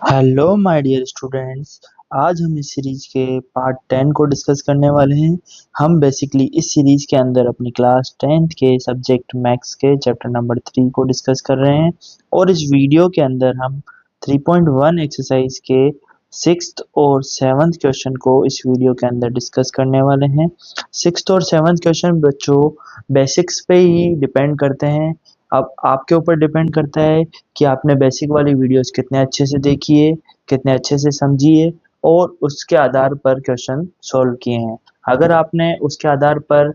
Hello my dear students. आज हम इस सीरीज के पार्ट 10 को डिस्कस करने वाले हैं। हम बेसिकली इस सीरीज के अंदर अपनी क्लास 10th के सब्जेक्ट मैथ्स के चैप्टर नंबर 3 को डिस्कस कर रहे हैं और इस वीडियो के अंदर हम 3.1 एक्सरसाइज के 6th और 7th क्वेश्चन को इस वीडियो के अंदर डिस्कस करने वाले हैं। 6th और 7th क्वेश्चन बच्चों बेसिक्स पे ही डिपेंड करते हैं। अब आपके ऊपर डिपेंड करता है कि आपने बेसिक वाली वीडियोस कितने अच्छे से देखी है, कितने अच्छे से समझी है और उसके आधार पर क्वेश्चन सॉल्व किए हैं। अगर आपने उसके आधार पर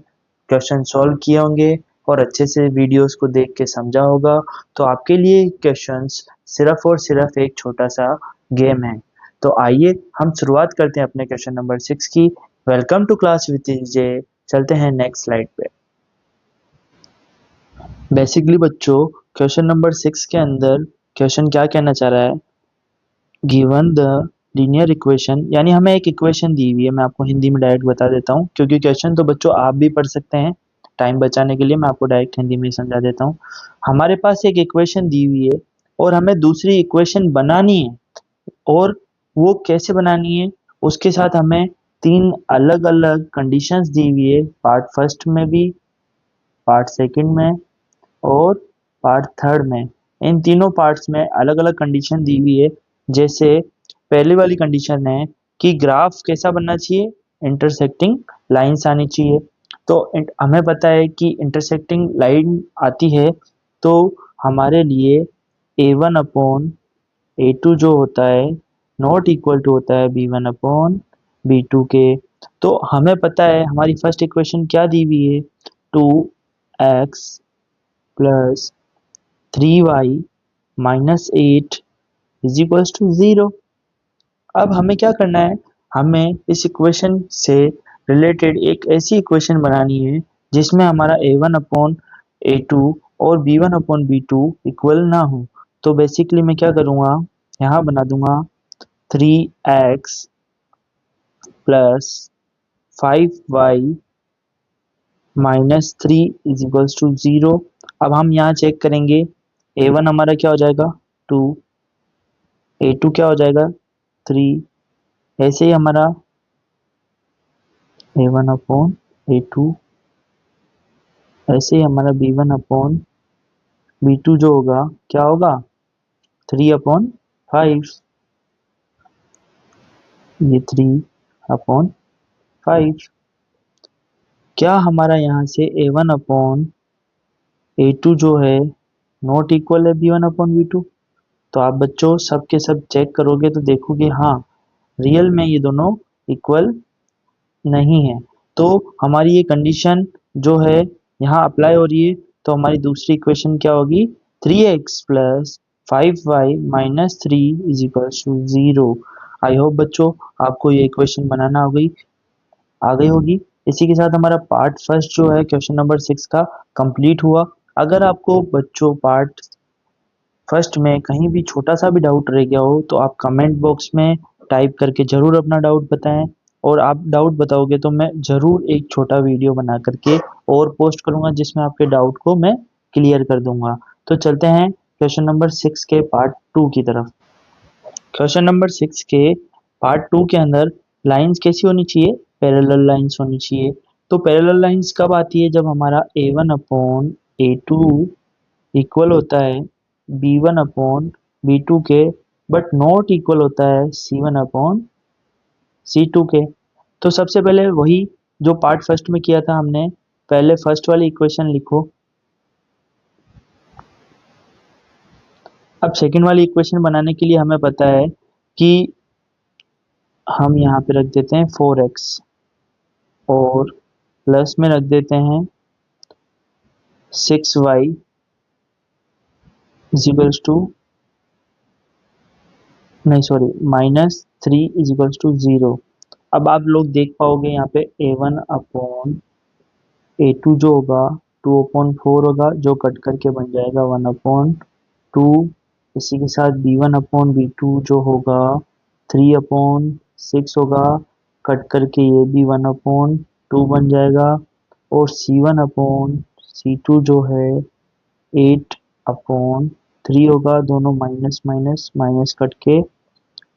क्वेश्चन सॉल्व किए होंगे और अच्छे से वीडियोस को देख के समझा होगा तो आपके लिए क्वेश्चंस सिर्फ और सिर्फ एक छोटा सा गेम है। तो आइए हम शुरुआत करते हैं अपने क्वेश्चन नंबर 6 की। Welcome to class with J. चलते हैं नेक्स्ट स्लाइड पे। बेसिकली बच्चों क्वेश्चन नंबर 6 के अंदर क्वेश्चन क्या कहना चाह रहा है, गिवन द लीनियर इक्वेशन, यानी हमें एक इक्वेशन दी हुई है। मैं आपको हिंदी में डायरेक्ट बता देता हूँ क्योंकि क्वेश्चन तो बच्चों आप भी पढ़ सकते हैं। टाइम बचाने के लिए मैं आपको डायरेक्ट हिंदी में ही समझा देता हूँ। हमारे पास एक इक्वेशन दी हुई है और हमें दूसरी इक्वेशन बनानी है। और वो कैसे बनानी है, उसके साथ हमें तीन अलग अलग कंडीशंस दी हुई है, पार्ट फर्स्ट में भी, पार्ट सेकंड में और पार्ट थर्ड में। इन तीनों पार्ट्स में अलग अलग कंडीशन दी हुई है। जैसे पहली वाली कंडीशन है कि ग्राफ कैसा बनना चाहिए, इंटरसेक्टिंग लाइंस आनी चाहिए। तो हमें पता है कि इंटरसेक्टिंग लाइन आती है तो हमारे लिए a1 अपॉन a2 जो होता है नॉट इक्वल टू होता है b1 अपॉन b2 के। तो हमें पता है हमारी फर्स्ट इक्वेशन क्या दी हुई है, 2x plus 3y minus 8 is equals to 0। अब हमें क्या करना है, हमें इस इक्वेशन से रिलेटेड एक ऐसी इक्वेशन बनानी है जिसमें हमारा a1 अपॉन a2 और b1 अपॉन b2 इक्वल ना हो। तो बेसिकली मैं क्या करूँगा, यहाँ बना दूंगा 3x plus 5y minus 3 is equals to 0। अब हम यहाँ चेक करेंगे, a1 हमारा क्या हो जाएगा 2, a2 क्या हो जाएगा 3। ऐसे ही हमारा a1 अपॉन a2, ऐसे ही हमारा b1 अपॉन b2 जो होगा क्या होगा 3 अपॉन 5। ये 3 अपॉन 5। क्या हमारा यहाँ से a1 अपॉन a2 जो है नॉट इक्वल है b1 अपॉन b2? तो आप बच्चों सब के सब चेक करोगे तो देखोगे हाँ, रियल में ये दोनों इक्वल नहीं है। तो हमारी ये कंडीशन जो है यहाँ अप्लाई हो रही है। तो हमारी दूसरी इक्वेशन क्या होगी, 3x plus 5y minus 3 is equal to 0। I hope बच्चों आपको ये इक्वेशन बनाना आ गई होगी। इसी के साथ हमारा पार्ट फर्स्ट जो है क्वेश्चन नंबर 6 का कंप्लीट हुआ। अगर आपको बच्चों पार्ट फर्स्ट में कहीं भी छोटा सा भी डाउट रह गया हो तो आप कमेंट बॉक्स में टाइप करके ज़रूर अपना डाउट बताएं। और आप डाउट बताओगे तो मैं ज़रूर एक छोटा वीडियो बना करके और पोस्ट करूंगा जिसमें आपके डाउट को मैं क्लियर कर दूंगा। तो चलते हैं क्वेश्चन नंबर 6 के पार्ट 2 की तरफ। क्वेश्चन नंबर 6 के पार्ट 2 के अंदर लाइंस कैसी होनी चाहिए, पैरेलल लाइंस होनी चाहिए। तो पैरेलल लाइंस कब आती है, जब हमारा a1 अपॉन a2 इक्वल होता है b1 अपॉन b2 के, बट नॉट इक्वल होता है c1 अपॉन c2 के। तो सबसे पहले वही जो पार्ट फर्स्ट में किया था हमने, पहले फर्स्ट वाली इक्वेशन लिखो। अब सेकंड वाली इक्वेशन बनाने के लिए हमें पता है कि हम यहाँ पे रख देते हैं 4x और प्लस में रख देते हैं 6y इज इक्वल्स टू, नहीं sorry, minus 3 is equals to 0। अब आप लोग देख पाओगे यहाँ पे a1 अपॉन a2 जो होगा 2 अपॉन 4 होगा जो कट करके बन जाएगा 1 अपॉन 2। इसी के साथ b1 अपॉन b2 जो होगा 3 अपॉन 6 होगा, कट करके ये भी 1 अपॉन 2 बन जाएगा। और c1 अपॉन c2 जो है 8 अपॉन 3 होगा, दोनों माइनस माइनस माइनस कट के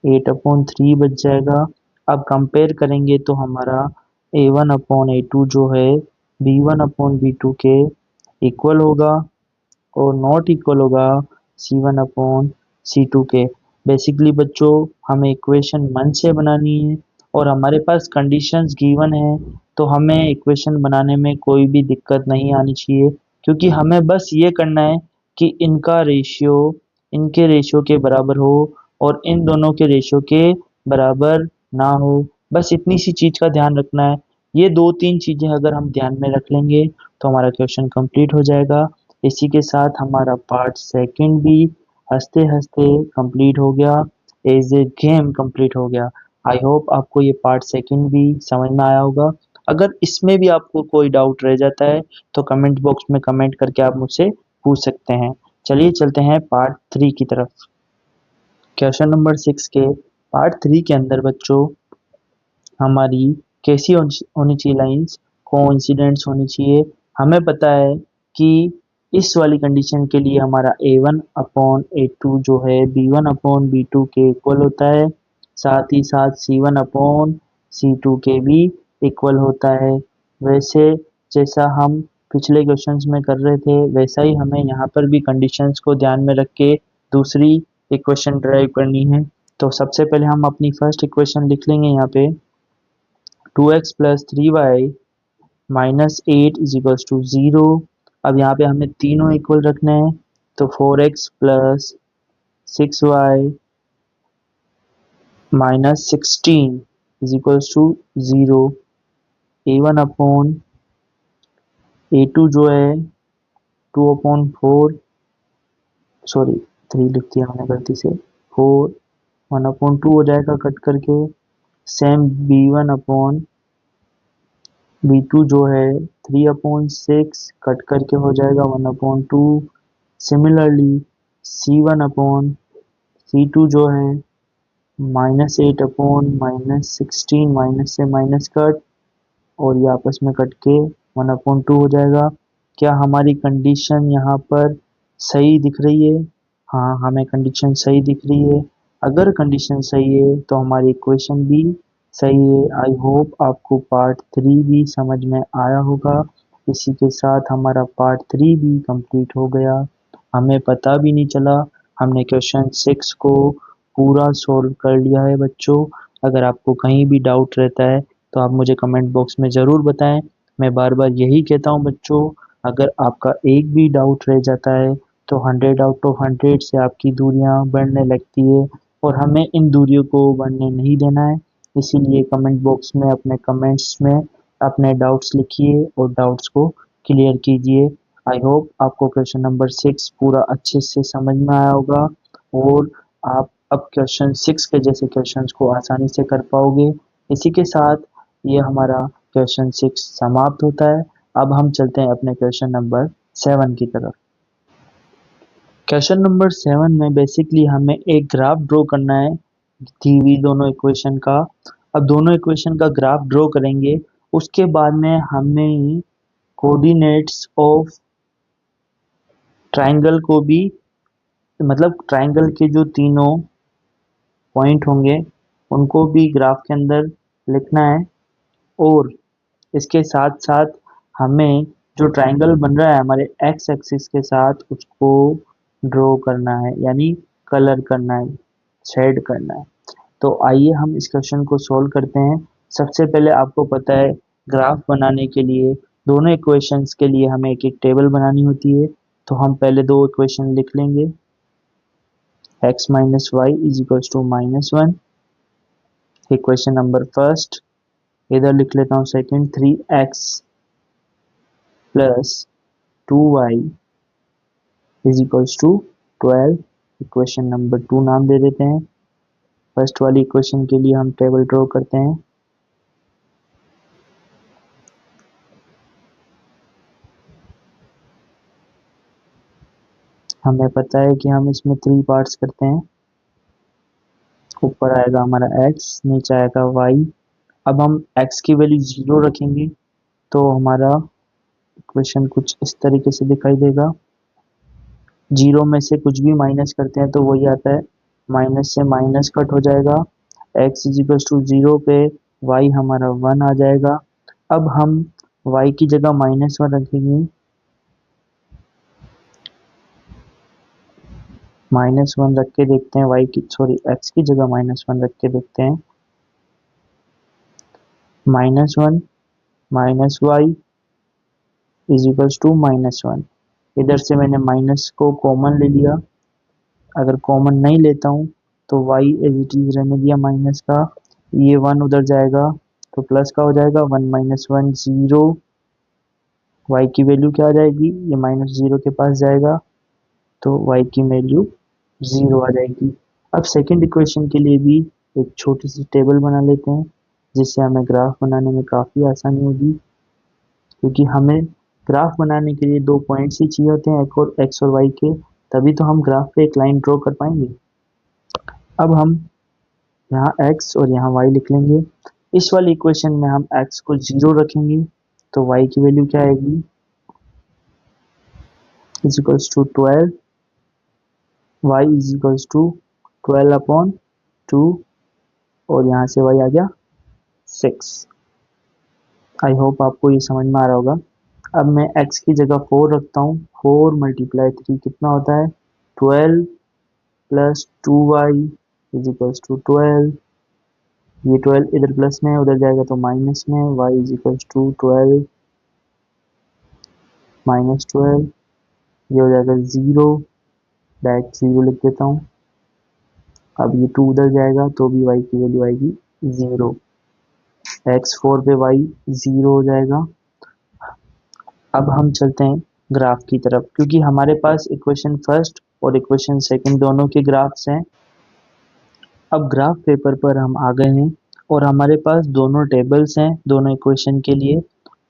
8/3 बच जाएगा। अब कंपेयर करेंगे तो हमारा A1/A2 जो है B1/B2 के इक्वल होगा और नॉट इक्वल होगा C1/C2 के। बेसिकली बच्चों हमें इक्वेशन मन से बनानी है और हमारे पास कंडीशंस गिवन है, तो हमें इक्वेशन बनाने में कोई भी दिक्कत नहीं आनी चाहिए, क्योंकि हमें बस ये करना है कि इनका रेशियो इनके रेशियो के बराबर हो और इन दोनों के रेशियो के बराबर ना हो। बस इतनी सी चीज का ध्यान रखना है। ये दो तीन चीजें अगर हम ध्यान में रख लेंगे तो हमारा क्वेश्चन कंप्लीट हो जाएगा। इसी के साथ हमारा पार्ट सेकंड भी हंसते हंसते कंप्लीट हो गया, एज ए गेम कंप्लीट हो गया। आई होप आपको ये पार्ट सेकंड भी समझ में आया होगा। अगर इसमें भी आपको कोई डाउट रह जाता है तो कमेंट बॉक्स में कमेंट करके आप मुझसे पूछ सकते हैं। चलिए चलते हैं पार्ट 3 की तरफ। क्वेश्चन नंबर 6 के पार्ट 3 के अंदर बच्चों हमारी कैसी होनी चाहिए लाइंस, कोइंसिडेंट्स होनी चाहिए। हमें पता है कि इस वाली कंडीशन के लिए हमारा A1/A2 जो है B1/B2 के इक्वल होता है, साथ ही साथ C1/C2 के भी इक्वल होता है। वैसे जैसा हम पिछले क्वेश्चंस में कर रहे थे वैसा ही हमें यहाँ पर भी कंडीशंस को ध्यान में रख के दूसरी इक्वेशन ड्राइव करनी है। तो सबसे पहले हम अपनी फर्स्ट इक्वेशन लिख लेंगे यहाँ पे 2x + 3y - 8 = 0। अब यहाँ पे हमें तीनों इक्वल रखने हैं, तो 4x + 6y - 16 = 0। A1/A2 जो है 2/4, सॉरी 3 लिख दिया मैंने गलती से, 4 1/2 हो जाएगा कट करके। सेम B1/B2 जो है 3/6 कट करके हो जाएगा 1/2। सिमिलरली C1/C2 जो है -8/- 16 माइनस से माइनस कट और ये आपस में कट के 1/2 हो जाएगा। क्या हमारी कंडीशन यहाँ पर सही दिख रही है? हाँ, हमें कंडीशन सही दिख रही है। अगर कंडीशन सही है तो हमारी इक्वेशन भी सही है। आई होप आपको पार्ट 3 भी समझ में आया होगा। इसी के साथ हमारा पार्ट 3 भी कंप्लीट हो गया। हमें पता भी नहीं चला, हमने क्वेश्चन 6 को पूरा सॉल्व कर लिया है बच्चों। अगर आपको कहीं भी डाउट रहता है तो आप मुझे कमेंट बॉक्स में ज़रूर बताएं। मैं बार बार यही कहता हूँ बच्चों, अगर आपका एक भी डाउट रह जाता है तो 100/100 से आपकी दूरियां बढ़ने लगती है और हमें इन दूरियों को बढ़ने नहीं देना है। इसीलिए कमेंट बॉक्स में अपने कमेंट्स में अपने डाउट्स लिखिए और डाउट्स को क्लियर कीजिए। आई होप आपको क्वेश्चन नंबर 6 पूरा अच्छे से समझ में आया होगा और आप अब क्वेश्चन 6 के जैसे क्वेश्चंस को आसानी से कर पाओगे। इसी के साथ ये हमारा क्वेश्चन 6 समाप्त होता है। अब हम चलते हैं अपने क्वेश्चन नंबर 7 की तरफ। क्वेश्चन नंबर 7 में बेसिकली हमें एक ग्राफ ड्रॉ करना है दी हुई दोनों इक्वेशन का। अब दोनों इक्वेशन का ग्राफ ड्रॉ करेंगे, उसके बाद में हमें कोऑर्डिनेट्स ऑफ ट्राइंगल को भी, मतलब ट्राइंगल के जो तीनों पॉइंट होंगे उनको भी ग्राफ के अंदर लिखना है और इसके साथ साथ हमें जो ट्राइंगल बन रहा है हमारे एक्स एक्सिस के साथ उसको ड्रॉ करना है, यानी कलर करना है, शेड करना है। तो आइए हम इस क्वेश्चन को सॉल्व करते हैं। सबसे पहले आपको पता है ग्राफ बनाने के लिए दोनों इक्वेशंस के लिए हमें एक एक टेबल बनानी होती है। तो हम पहले दो इक्वेशन लिख लेंगे, x - y = -1। Equation number first, इधर लिख लेता हूँ second, 3x + 2y = 12। Equation number 2 नाम दे देते हैं। फर्स्ट वाली इक्वेशन के लिए हम टेबल ड्रॉ करते हैं। हमें पता है कि हम इसमें 3 पार्ट्स करते हैं। ऊपर आएगा हमारा x, नीचे आएगा y। अब हम x की वैल्यू 0 रखेंगे तो हमारा इक्वेशन कुछ इस तरीके से दिखाई देगा। 0 में से कुछ भी माइनस करते हैं तो वही आता है माइनस से माइनस कट हो जाएगा, x इज इक्वल टू 0 पे y हमारा 1 आ जाएगा। अब हम y की जगह -1 रखेंगे, -1 रख के देखते हैं x की जगह -1 रख के देखते हैं। -1 minus y is equals to -1। इधर से मैंने माइनस को कॉमन ले लिया, अगर कॉमन नहीं लेता हूँ तो y एज इट इज रहने दिया माइनस का, ये 1 उधर जाएगा तो प्लस का हो जाएगा, 1 माइनस 1 0। y की वैल्यू क्या आ जाएगी, ये -0 के पास जाएगा तो y की वैल्यू 0 आ जाएगी। अब सेकंड इक्वेशन के लिए भी एक छोटी सी टेबल बना लेते हैं, जिससे हमें ग्राफ बनाने में काफ़ी आसानी होगी, क्योंकि हमें ग्राफ बनाने के लिए 2 पॉइंट्स ही चाहिए होते हैं, एक्स और वाई के, तभी तो हम ग्राफ पे एक लाइन ड्रॉ कर पाएंगे। अब हम यहाँ x और यहाँ y लिख लेंगे। इस वाली इक्वेशन में हम x को 0 रखेंगे तो y की वैल्यू क्या आएगी, is equals to 12, y is equals to 12/2 और यहाँ से y आ गया 6। आई होप आपको ये समझ में आ रहा होगा। अब मैं x की जगह 4 रखता हूँ, 4 मल्टीप्लाई 3 कितना होता है 12 plus 2y is equals to 12। ये 12 इधर प्लस में है, उधर जाएगा तो माइनस में, y is equals to 12 minus 12, ये हो जाएगा 0, डायरेक्ट 0 लिख देता हूँ। अब ये 2 उधर जाएगा तो भी y की वैल्यू आएगी 0, x 4 पे y 0 हो जाएगा। अब हम चलते हैं ग्राफ की तरफ, क्योंकि हमारे पास इक्वेशन फर्स्ट और इक्वेशन सेकंड दोनों के ग्राफ्स हैं। अब ग्राफ पेपर पर हम आ गए हैं और हमारे पास दोनों टेबल्स हैं दोनों इक्वेशन के लिए,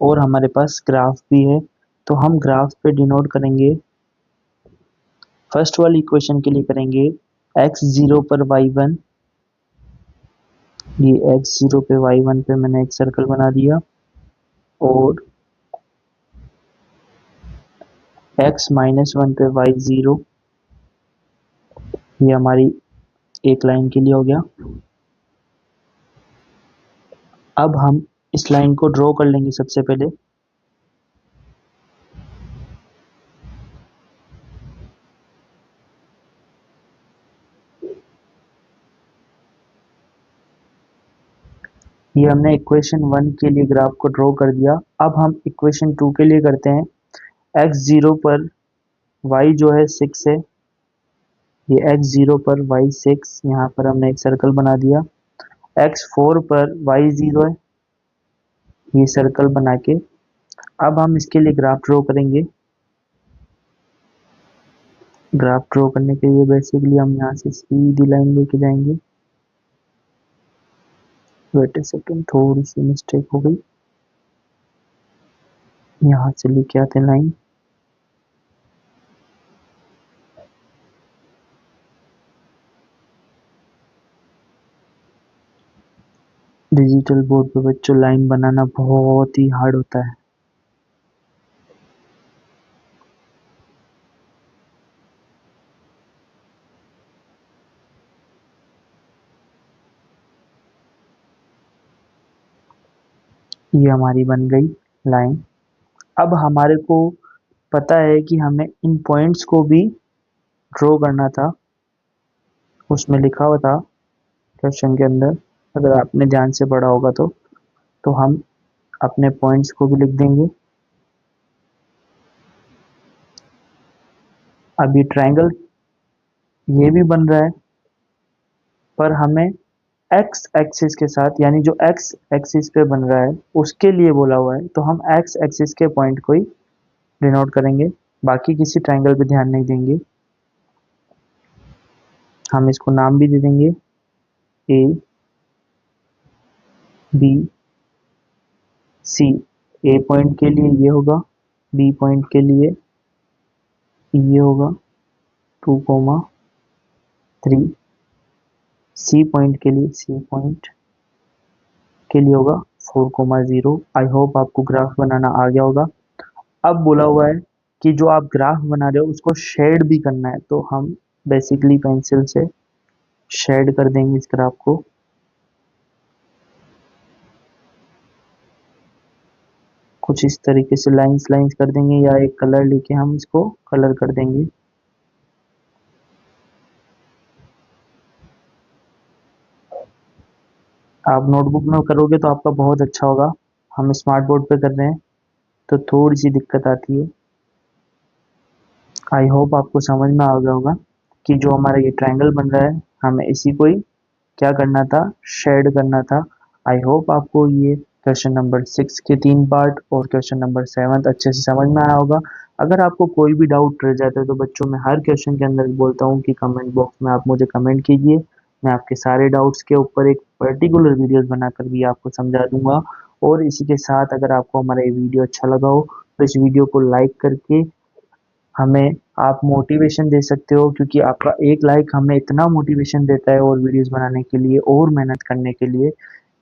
और हमारे पास ग्राफ भी है, तो हम ग्राफ पे डिनोट करेंगे। फर्स्ट वाली इक्वेशन के लिए करेंगे x0 पर y1, ये x0 पे y1 पे मैंने एक सर्कल बना दिया, और x-1 पे y0, ये हमारी एक लाइन के लिए हो गया। अब हम इस लाइन को ड्रॉ कर लेंगे सबसे पहले। ये हमने इक्वेशन 1 के लिए ग्राफ को ड्रॉ कर दिया। अब हम इक्वेशन 2 के लिए करते हैं। x0 पर y जो है 6 है, ये x0 पर y 6, यहाँ पर हमने एक सर्कल बना दिया। x4 पर y 0 है, ये सर्कल बना के अब हम इसके लिए ग्राफ ड्रॉ करेंगे। ग्राफ ड्रॉ करने के लिए बेसिकली हम यहाँ से सीधी लाइन लेके जाएंगे। वेट ए सेकेंड, थोड़ी सी मिस्टेक हो गई, यहाँ से लेके आते हैं लाइन। डिजिटल बोर्ड पे बच्चों लाइन बनाना बहुत ही हार्ड होता है। ये हमारी बन गई लाइन। अब हमारे को पता है कि हमें इन पॉइंट्स को भी ड्रॉ करना था, उसमें लिखा हुआ था क्वेश्चन के अंदर, अगर आपने ध्यान से पढ़ा होगा तो हम अपने पॉइंट्स को भी लिख देंगे। अभी ट्रायंगल ये भी बन रहा है, पर हमें एक्स एक्सिस के साथ, यानी जो एक्स एक्सिस पे बन रहा है उसके लिए बोला हुआ है, तो हम एक्स एक्सिस के पॉइंट को ही डिनोट करेंगे, बाकी किसी ट्रायंगल पे ध्यान नहीं देंगे। हम इसको नाम भी दे देंगे A B C. A point के लिए ये होगा, बी पॉइंट के लिए ये होगा 2,3, सी पॉइंट के लिए होगा 4,0। आई होप आपको ग्राफ बनाना आ गया होगा। अब बोला हुआ है कि जो आप ग्राफ बना रहे हो उसको शेड भी करना है, तो हम बेसिकली पेंसिल से शेड कर देंगे इस ग्राफ को। कुछ इस तरीके से लाइंस लाइंस कर देंगे या एक कलर लेके हम इसको कलर कर देंगे। आप नोटबुक में करोगे तो आपका बहुत अच्छा होगा, हम स्मार्ट बोर्ड पे कर रहे हैं तो थोड़ी सी दिक्कत आती है। आई होप आपको समझ में आ गया होगा कि जो हमारा ये ट्रायंगल बन रहा है हमें इसी को ही क्या करना था, शेड करना था। आई होप आपको ये क्वेश्चन नंबर 6 के 3 पार्ट और क्वेश्चन नंबर 7 अच्छे से समझ में आया होगा। अगर आपको कोई भी डाउट रह जाता है तो बच्चों मैं हर क्वेश्चन के अंदर बोलता हूँ कि कमेंट बॉक्स में आप मुझे कमेंट कीजिए, मैं आपके सारे डाउट्स के ऊपर एक पर्टिकुलर वीडियोस बनाकर भी आपको समझा दूंगा। और इसी के साथ अगर आपको हमारा ये वीडियो अच्छा लगा हो तो इस वीडियो को लाइक करके हमें आप मोटिवेशन दे सकते हो, क्योंकि आपका एक लाइक हमें इतना मोटिवेशन देता है और वीडियोस बनाने के लिए और मेहनत करने के लिए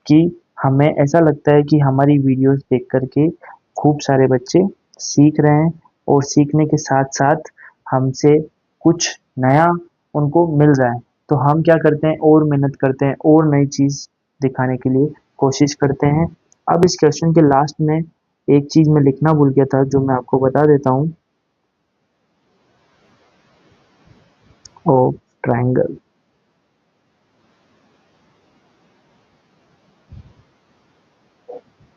कि हमें ऐसा लगता है कि हमारी वीडियोस देख करके खूब सारे बच्चे सीख रहे हैं और सीखने के साथ साथ हमसे कुछ नया उनको मिल रहा है। तो हम क्या करते हैं और मेहनत करते हैं और नई चीज़ दिखाने के लिए कोशिश करते हैं। अब इस क्वेश्चन के लास्ट में एक चीज़ मैं लिखना भूल गया था जो मैं आपको बता देता हूँ। ऑफ ट्रायंगल,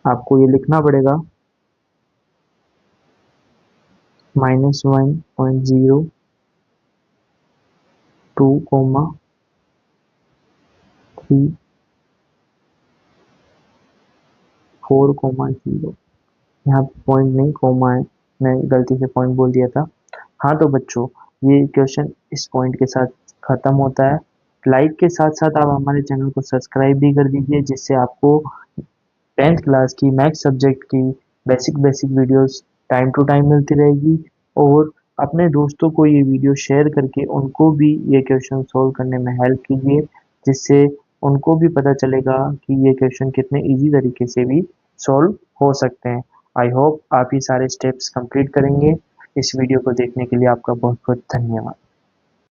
आपको ये लिखना पड़ेगा -1.02, 3, 4, 0। यहाँ पॉइंट नहीं कोमा है, मैं गलती से पॉइंट बोल दिया था। हाँ तो बच्चों ये क्वेश्चन इस पॉइंट के साथ खत्म होता है। लाइक के साथ साथ आप हमारे चैनल को सब्सक्राइब भी कर दीजिए, जिससे आपको 10th क्लास की मैथ्स सब्जेक्ट की basic basic videos time to time मिलती रहेगी। और अपने दोस्तों को ये वीडियो शेयर करके उनको भी ये क्वेश्चन सॉल्व करने में हेल्प कीजिए, जिससे उनको भी पता चलेगा कि ये क्वेश्चन कितने इजी तरीके से भी सॉल्व हो सकते हैं। आई होप आप ये सारे स्टेप्स कंप्लीट करेंगे। इस वीडियो को देखने के लिए आपका बहुत बहुत धन्यवाद।